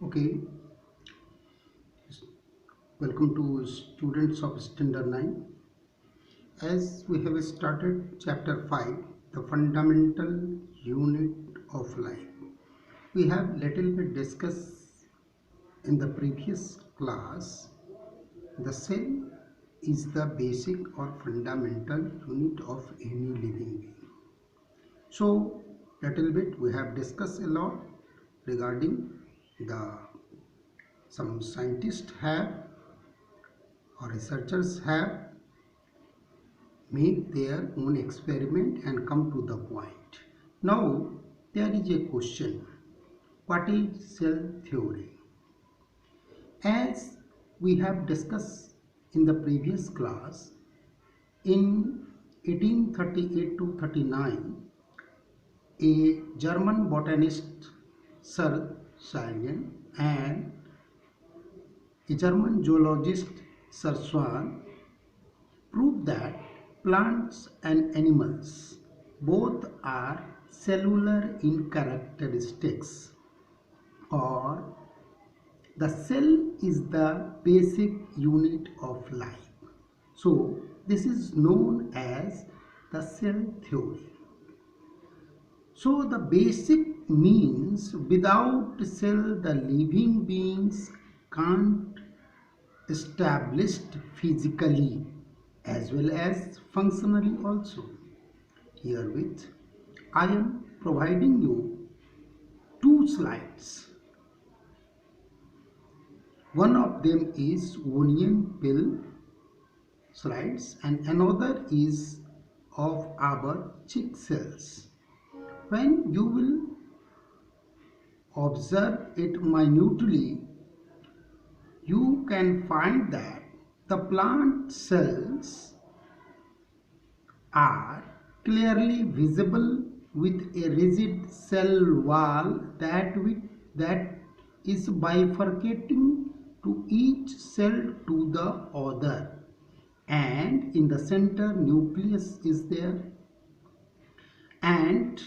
Okay, welcome to students of Standard 9. As we have started chapter 5, the fundamental unit of life. We have little bit discussed in the previous class. The cell is the basic or fundamental unit of any living being. So, little bit we have discussed a lot regarding the some scientists have or researchers have make their own experiment and come to the point. Now there is a question, what is cell theory? As we have discussed in the previous class, in 1838 to 39, a German botanist Sir Science and a German zoologist Sir Swan prove that plants and animals both are cellular in characteristics, or the cell is the basic unit of life. So this is known as the cell theory. So the basic means without cell the living beings can't established physically as well as functionally also. Herewith, I am providing you two slides. One of them is onion peel slides and another is of our chick cells. When you will observe it minutely, you can find that the plant cells are clearly visible with a rigid cell wall that is bifurcating to each cell to the other, and in the center nucleus is there, and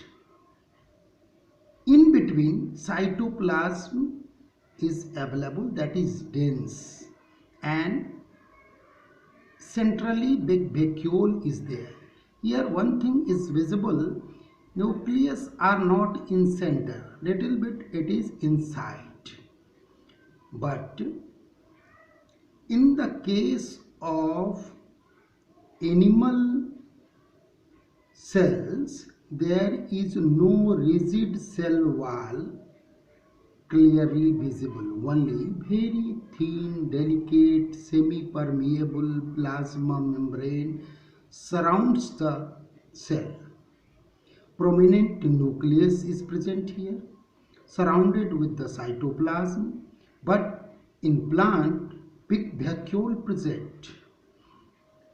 in between cytoplasm is available, that is dense, and centrally big vacuole is there. Here one thing is visible, nucleus are not in center, little bit it is inside. But in the case of animal cells, there is no rigid cell wall clearly visible, only very thin, delicate, semi-permeable plasma membrane surrounds the cell. Prominent nucleus is present here, surrounded with the cytoplasm, but in plant, big vacuole present.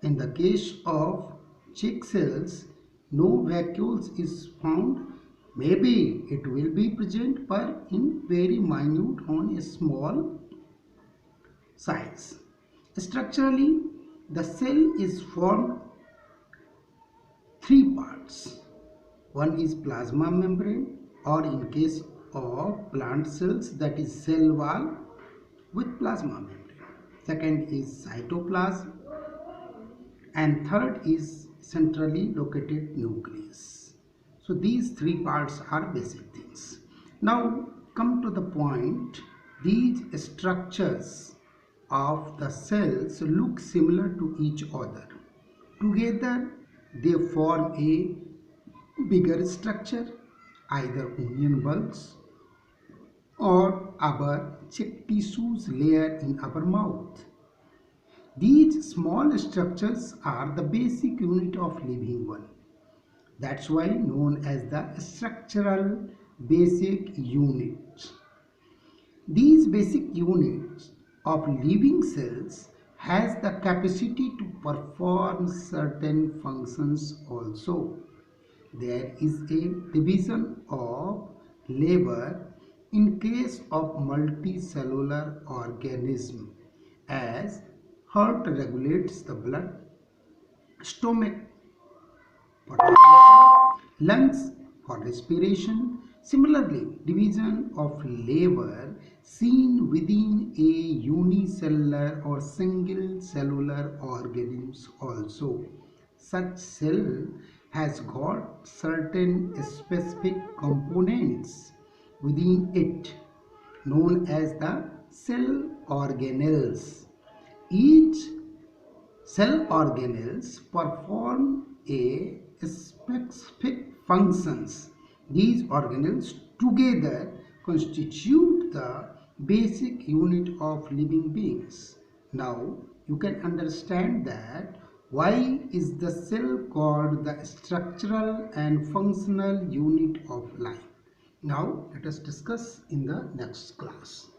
In the case of chick cells, no vacuoles is found. Maybe it will be present but in very minute on a small size. Structurally, the cell is formed three parts. One is plasma membrane, or in case of plant cells, that is cell wall with plasma membrane. Second is cytoplasm, and third is centrally located nucleus. So these three parts are basic things. Now come to the point. These structures of the cells look similar to each other. Together they form a bigger structure, either onion bulbs or our chick tissues layer in our mouth. These small structures are the basic unit of living one. That's why known as the structural basic units. These basic units of living cells has the capacity to perform certain functions also. There is a division of labor in case of multicellular organism, as heart regulates the blood, stomach for digestion, lungs for respiration, Similarly, division of labor seen within a unicellular or single cellular organisms also. Such cell has got certain specific components within it known as the cell organelles. Each cell organelles perform a specific functions. These organelles together constitute the basic unit of living beings. Now you can understand that why is the cell called the structural and functional unit of life. Now let us discuss in the next class.